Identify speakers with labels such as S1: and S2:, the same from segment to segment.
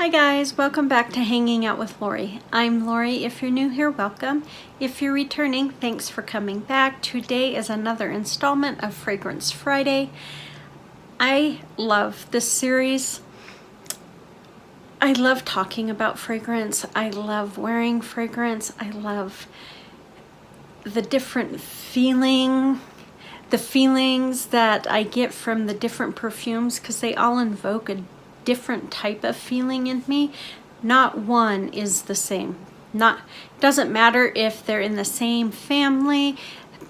S1: Hi guys, welcome back to Hanging Out with Lori. I'm Lori. If you're new here, welcome. If you're returning, thanks for coming back. Today is another installment of Fragrance Friday. I love this series. I love talking about fragrance. I love wearing fragrance. I love the different feelings that I get from the different perfumes because they all invoke a different type of feeling in me. Not one is the same. Doesn't matter if they're in the same family,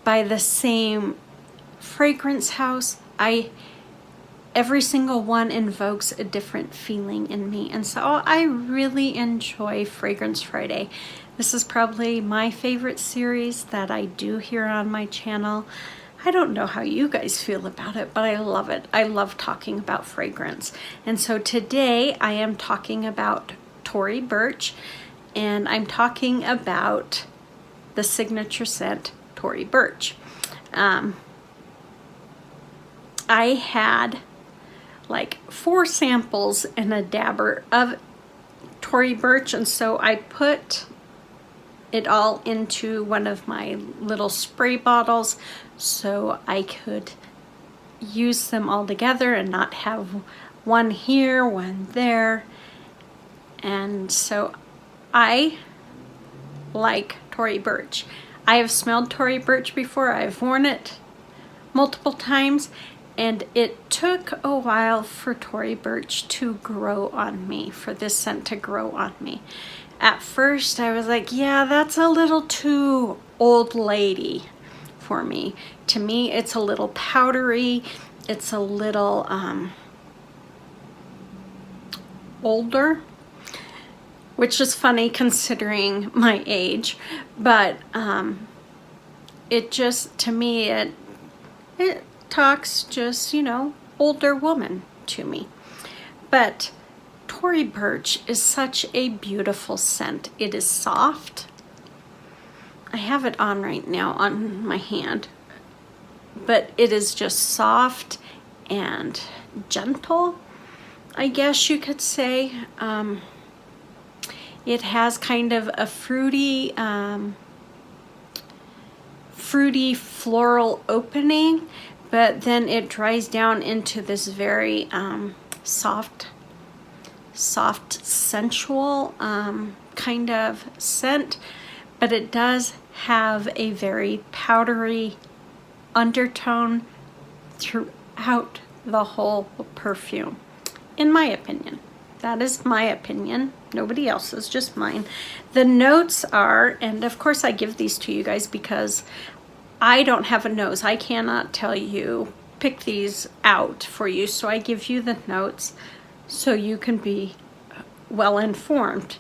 S1: by the same fragrance house. Every single one invokes a different feeling in me, and so I really enjoy Fragrance Friday. This is probably my favorite series that I do here on my channel. I don't know how you guys feel about it, but I love it. I love talking about fragrance. And so today I am talking about Tori Burch, and I'm talking about the signature scent Tori Burch. I had like 4 samples and a dabber of Tori Burch, and so I put it all into one of my little spray bottles so I could use them all together and not have one here, one there. And so I like Tori Burch. I have smelled Tori Burch before. I've worn it multiple times, and it took a while for Tori Burch to grow on me, for this scent to grow on me. At first I was like, yeah, that's a little too old lady for me. To me, it's a little powdery. It's a little older, which is funny considering my age. But it just, to me, it talks just, you know, older woman to me. But Tori Burch is such a beautiful scent. It is soft. I have it on right now on my hand, but it is just soft and gentle, I guess you could say. It has kind of a fruity floral opening, but then it dries down into this very soft, sensual kind of scent, but it does have a very powdery undertone throughout the whole perfume, in my opinion. That is my opinion, nobody else's, just mine. The notes are, and of course I give these to you guys because I don't have a nose. I cannot tell you, pick these out for you, so I give you the notes so you can be well informed.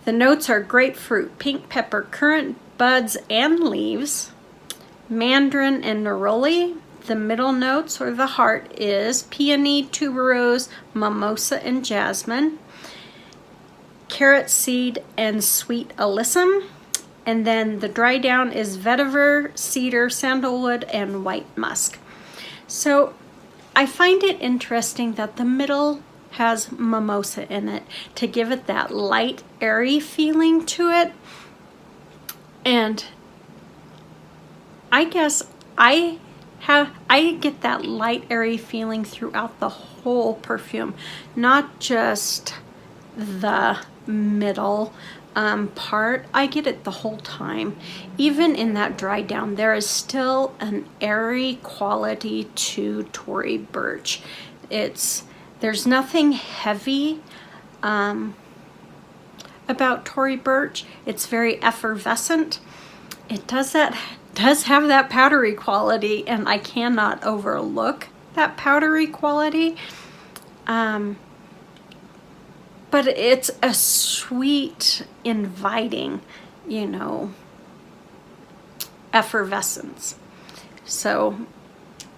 S1: The notes are grapefruit, pink pepper, currant buds and leaves, mandarin and neroli. The middle notes, or the heart, is peony, tuberose, mimosa and jasmine, carrot seed and sweet alyssum. And then the dry down is vetiver, cedar, sandalwood and white musk. So I find it interesting that the middle has mimosa in it to give it that light, airy feeling to it. And I guess I get that light, airy feeling throughout the whole perfume, not just the middle part. I get it the whole time. Even in that dry down, there is still an airy quality to Tori Burch. There's nothing heavy about Tori Burch. It's very effervescent. It does have that powdery quality, and I cannot overlook that powdery quality. But it's a sweet, inviting, you know, effervescence. So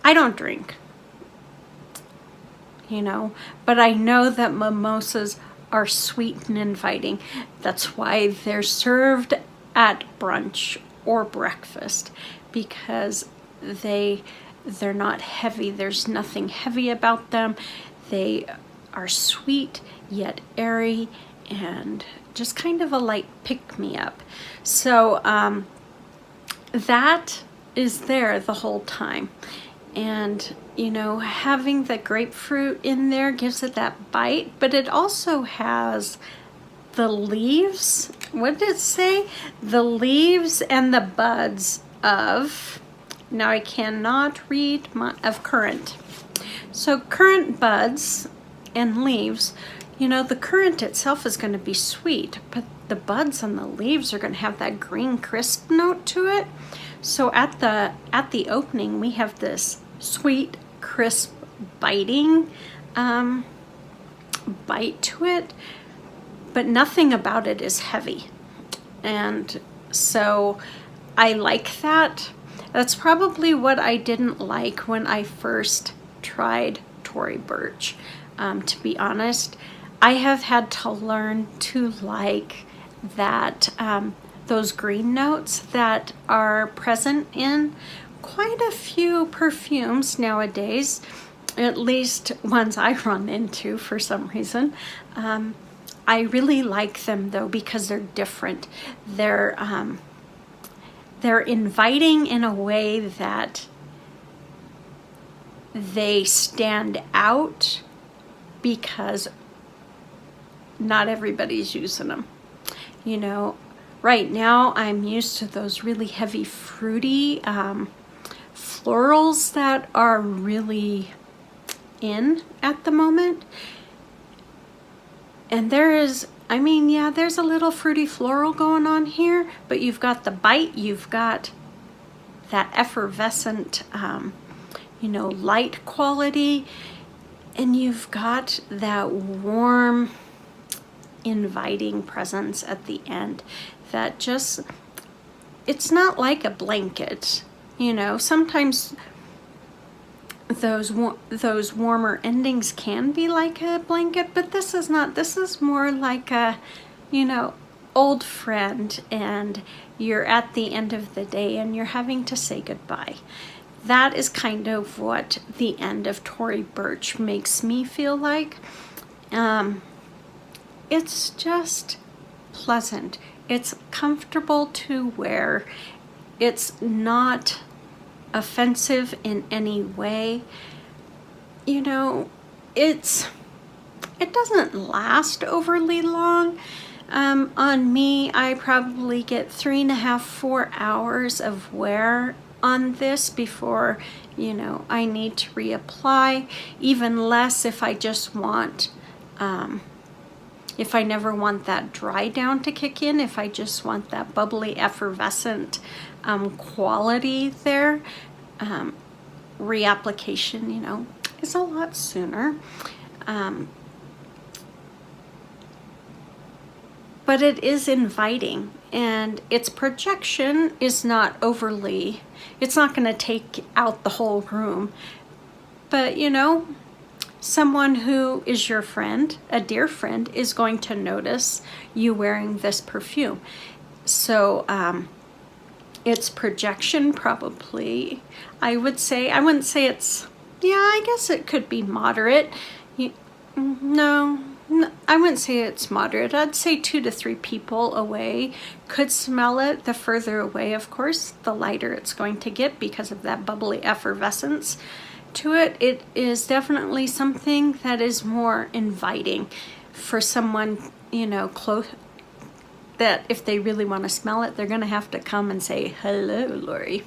S1: I don't drink, you know, but I know that mimosas are sweet and inviting. That's why they're served at brunch or breakfast, because they're not heavy. There's nothing heavy about them. They are sweet yet airy, and just kind of a light pick-me-up. So that is there the whole time. And you know, having the grapefruit in there gives it that bite, but it also has the leaves, what did it say? The leaves and the buds of, now I cannot read of currant. So currant buds and leaves, you know, the currant itself is going to be sweet, but the buds and the leaves are going to have that green crisp note to it. So at the opening, we have this sweet, crisp, biting bite to it, but nothing about it is heavy. And so I like that. That's probably what I didn't like when I first tried Tory Burch. To be honest, I have had to learn to like that, those green notes that are present in quite a few perfumes nowadays, at least ones I run into for some reason. I really like them though because they're different. They're inviting in a way that they stand out because not everybody's using them. You know, right now I'm used to those really heavy fruity florals that are really in at the moment. And there is, I mean, yeah, there's a little fruity floral going on here, but you've got the bite, you've got that effervescent, you know, light quality, and you've got that warm, inviting presence at the end that just, it's not like a blanket. You know, sometimes those warmer endings can be like a blanket, but this is not. This is more like a, you know, old friend, and you're at the end of the day and you're having to say goodbye. That is kind of what the end of Tory Burch makes me feel like. It's just pleasant. It's comfortable to wear. It's not offensive in any way. You know, it doesn't last overly long. On me, I probably get 3.5, 4 hours of wear on this before, you know, I need to reapply. Even less if I just want, if I never want that dry down to kick in, if I just want that bubbly, effervescent quality there, reapplication, you know, is a lot sooner. But it is inviting, and its projection is not overly, it's not going to take out the whole room. But, you know, someone who is your friend, a dear friend, is going to notice you wearing this perfume. So, its projection probably, I would say, I wouldn't say it's, yeah, I guess it could be moderate. No, I wouldn't say it's moderate. I'd say 2 to 3 people away could smell it. The further away, of course, the lighter it's going to get because of that bubbly effervescence to it. It is definitely something that is more inviting for someone, you know, close, that if they really want to smell it, they're going to have to come and say, hello, Lori.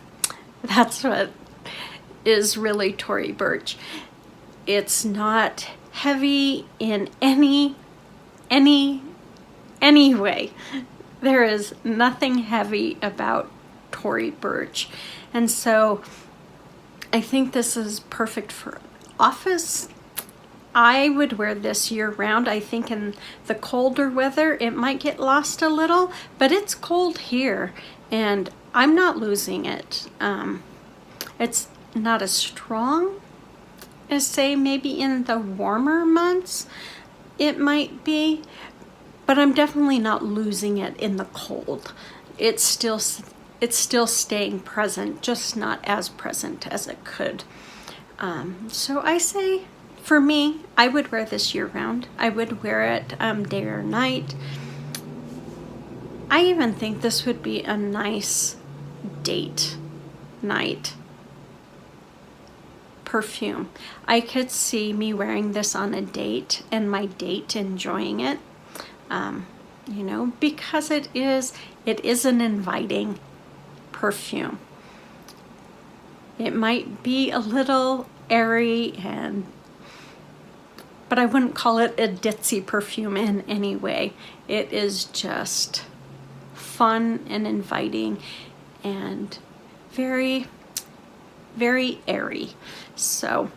S1: That's what is really Tory Burch. It's not heavy in any way. There is nothing heavy about Tory Burch. And so I think this is perfect for office. I would wear this year round. I think in the colder weather, it might get lost a little, but it's cold here and I'm not losing it. It's not as strong as, say, maybe in the warmer months it might be, but I'm definitely not losing it in the cold. It's still staying present, just not as present as it could. So I say For me, I would wear this year round. I would wear it day or night. I even think this would be a nice date night perfume. I could see me wearing this on a date and my date enjoying it, you know, because it is an inviting perfume. It might be a little airy but I wouldn't call it a ditzy perfume in any way. It is just fun and inviting and very, very airy. So,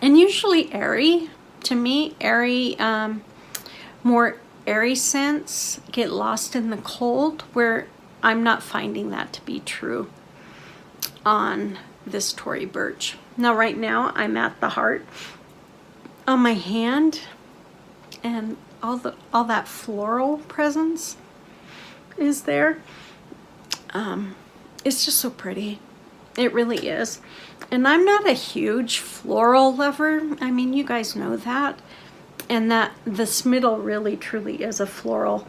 S1: and usually airy, to me, airy, more airy scents get lost in the cold, where I'm not finding that to be true on this Tori Burch. Now right now I'm at the heart on my hand, and all that floral presence is there. It's just so pretty. It really is. And I'm not a huge floral lover. I mean, you guys know that. And that this middle really truly is a floral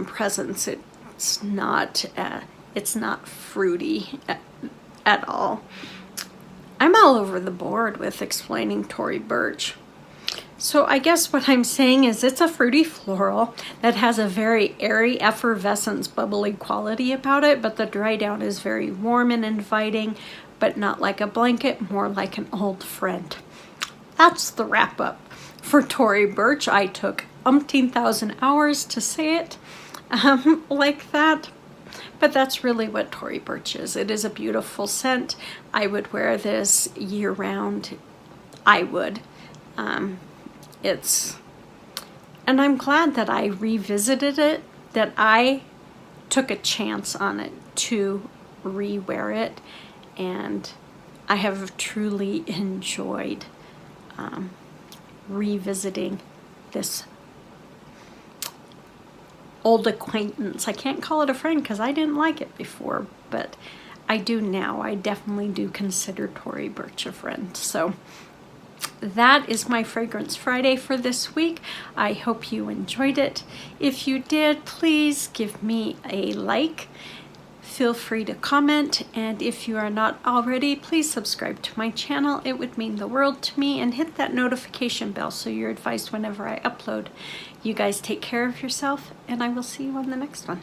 S1: presence. It's not fruity at all. I'm all over the board with explaining Tori Burch. So I guess what I'm saying is it's a fruity floral that has a very airy effervescence, bubbly quality about it, but the dry down is very warm and inviting, but not like a blanket, more like an old friend. That's the wrap up for Tori Burch. I took umpteen thousand hours to say it like that. But that's really what Tori Burch is. It is a beautiful scent. I would wear this year round. I would. And I'm glad that I revisited it, that I took a chance on it to re-wear it, and I have truly enjoyed revisiting this old acquaintance. I can't call it a friend because I didn't like it before, but I do now. I definitely do consider Tori Burch a friend. So that is my Fragrance Friday for this week. I hope you enjoyed it. If you did, please give me a like. Feel free to comment, and if you are not already, please subscribe to my channel. It would mean the world to me, and hit that notification bell so you're advised whenever I upload. You guys take care of yourself, and I will see you on the next one.